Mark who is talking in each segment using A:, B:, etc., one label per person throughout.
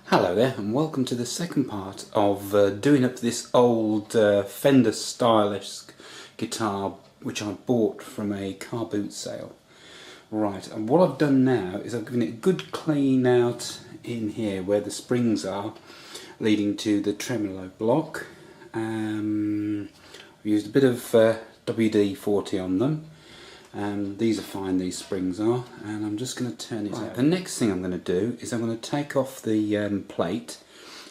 A: Hello there, and welcome to the second part of doing up this old Fender Stylist guitar which I bought from a car boot sale. Right, and what I've done now is I've given it a good clean out in here where the springs are leading to the tremolo block. I've used a bit of WD-40 on them. These are fine, these springs are, and I'm just going to turn it out. The next thing I'm going to do is I'm going to take off the plate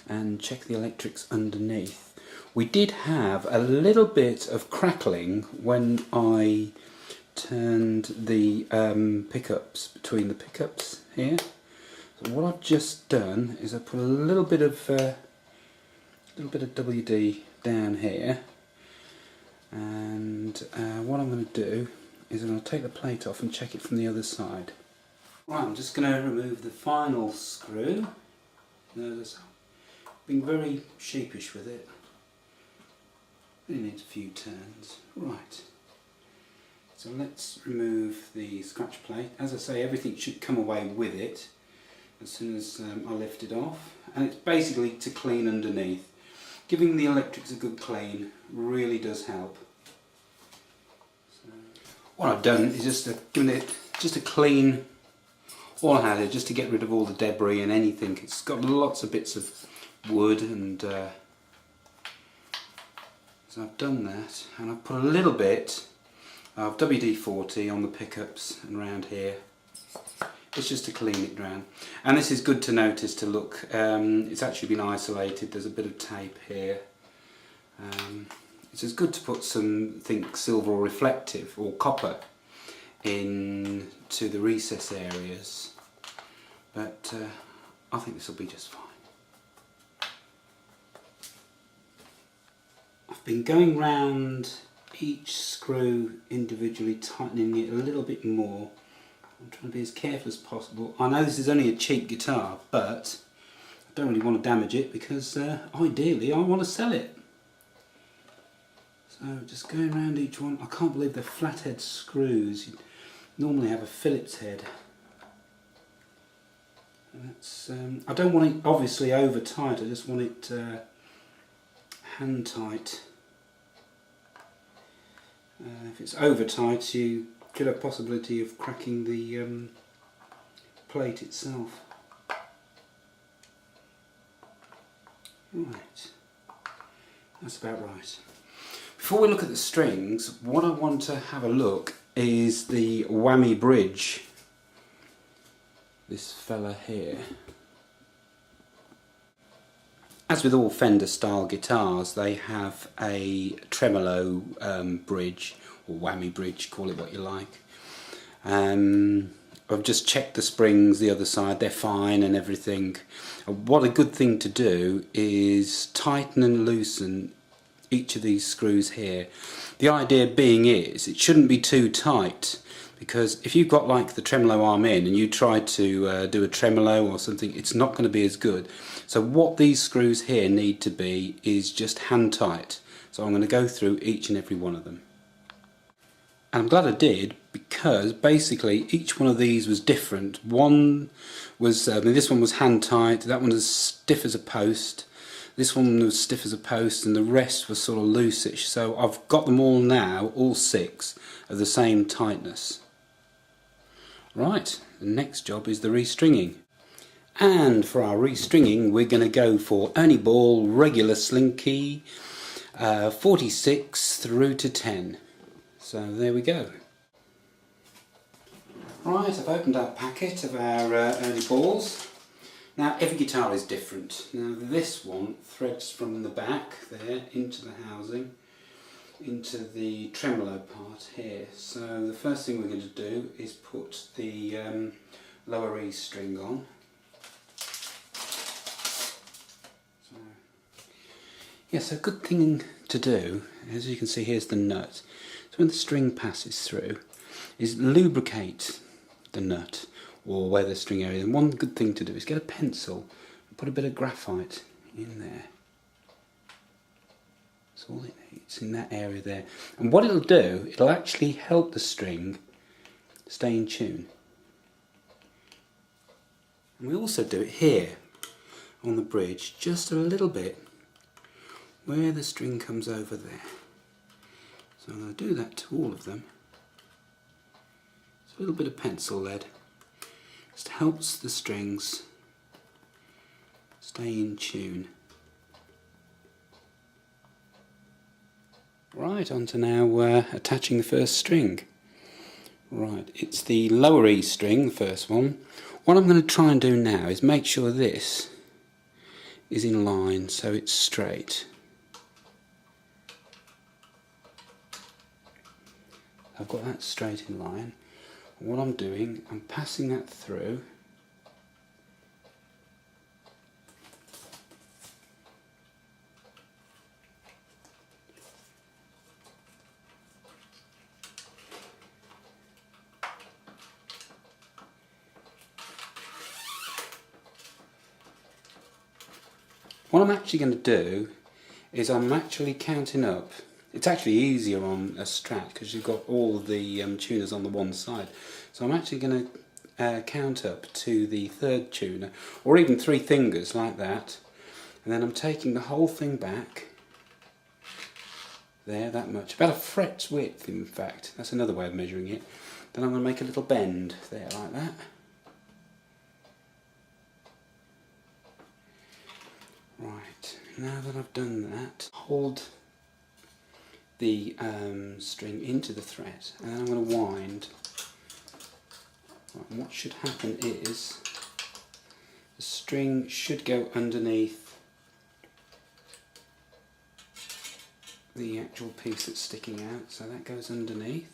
A: and check the electrics underneath. We did have a little bit of crackling when I turned the pickups between the pickups here. So what I've just done is I put a little bit of WD down here, and what I'm going to do is I'm going to take the plate off and check it from the other side. Right, I'm just going to remove the final screw. Notice being very sheepish with it. Really needs a few turns. Right, so let's remove the scratch plate. As I say, everything should come away with it as soon as I lift it off, and it's basically to clean underneath. Giving the electrics a good clean really does help. What I've done is just given it just a clean, all I had here just to get rid of all the debris and anything. It's got lots of bits of wood, and so I've done that, and I've put a little bit of WD-40 on the pickups and around here. It's just to clean it down, and this is good to notice to look. It's actually been isolated. There's a bit of tape here. It's as good to put some, think, silver or reflective or copper into the recess areas, but I think this will be just fine. I've been going round each screw individually, tightening it a little bit more. I'm trying to be as careful as possible. I know this is only a cheap guitar, but I don't really want to damage it because ideally I want to sell it. So just going around each one. I can't believe they're flathead screws. You normally have a Phillips head. And that's, I don't want it obviously over tight, I just want it hand tight. If it's over tight, you get a possibility of cracking the plate itself. Right, that's about right. Before we look at the strings, what I want to have a look is the whammy bridge. This fella here. As with all Fender style guitars, they have a tremolo bridge, or whammy bridge, call it what you like. I've just checked the springs the other side, they're fine and everything. What a good thing to do is tighten and loosen each of these screws here. The idea being is it shouldn't be too tight, because if you've got like the tremolo arm in and you try to do a tremolo or something, it's not going to be as good. So what these screws here need to be is just hand tight. So I'm going to go through each and every one of them. And I'm glad I did, because basically each one of these was different. One was, this one was hand tight, that one was stiff as a post. This one was stiff as a post, and the rest was sort of loosish. So I've got them all now, all 6, of the same tightness. Right, the next job is the restringing. And for our restringing, we're going to go for Ernie Ball regular slinky, 46 through to 10. So there we go. Right, I've opened our packet of our Ernie Balls. Now every guitar is different. Now this one threads from the back there into the housing, into the tremolo part here. So the first thing we're going to do is put the lower E string on. So, yes, a good thing to do, as you can see, here's the nut. So when the string passes through, is lubricate the nut, or where the string area. And one good thing to do is get a pencil and put a bit of graphite in there. That's all it needs, in that area there. And what it'll do, it'll actually help the string stay in tune. And we also do it here. on the bridge just a little bit where the string comes over there. So I'm going to do that to all of them. It's a little bit of pencil lead. Just helps the strings stay in tune. Right, on to now attaching the first string. Right, it's the lower E string, the first one. What I'm going to try and do now is make sure this is in line so it's straight. I've got that straight in line. What I'm doing, I'm passing that through. What I'm actually going to do is I'm actually counting up. It's actually easier on a Strat because you've got all the tuners on the one side. So I'm actually going to count up to the third tuner, or even 3 fingers like that, and then I'm taking the whole thing back there, that much, about a fret's width in fact, that's another way of measuring it. Then I'm going to make a little bend there like that. Right, now that I've done that, hold the string into the thread, and then I'm going to wind. Right, and what should happen is the string should go underneath the actual piece that's sticking out, so that goes underneath.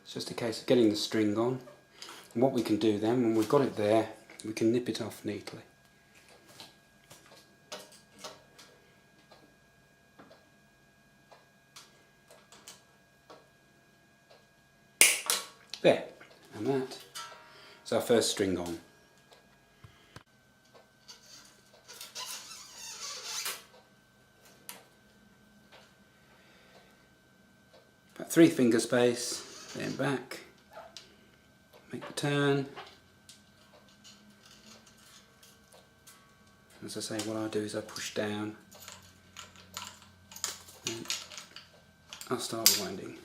A: It's just a case of getting the string on, and what we can do then, when we've got it there, we can nip it off neatly. There, and that is our first string on. About 3 finger space. Then back, make the turn. As I say, what I do is I push down and I'll start winding.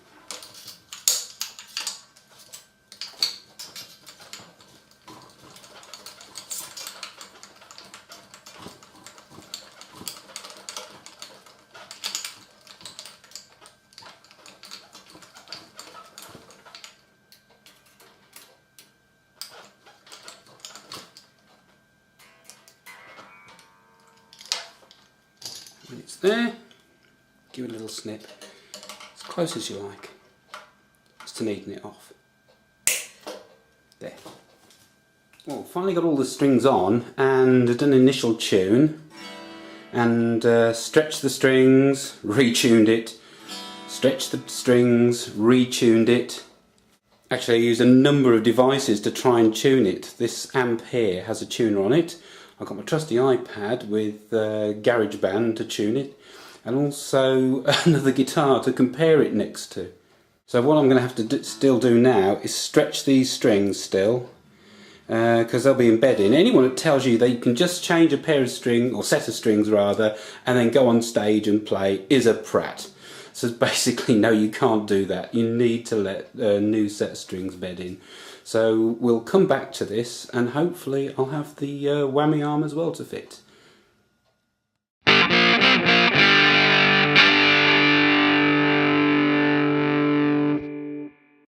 A: When it's there, give it a little snip, as close as you like, just to neaten it off. There. Well, finally got all the strings on and done an initial tune, and stretched the strings, retuned it, stretched the strings, retuned it. Actually, I used a number of devices to try and tune it. This amp here has a tuner on it. I've got my trusty iPad with GarageBand to tune it, and also another guitar to compare it next to. So what I'm going to have to still do now is stretch these strings still, because they'll be embedding. Anyone that tells you that you can just change a pair of strings, or set of strings rather, and then go on stage and play is a prat. So basically, no, you can't do that. You need to let a new set of strings bed in. So we'll come back to this, and hopefully I'll have the whammy arm as well to fit.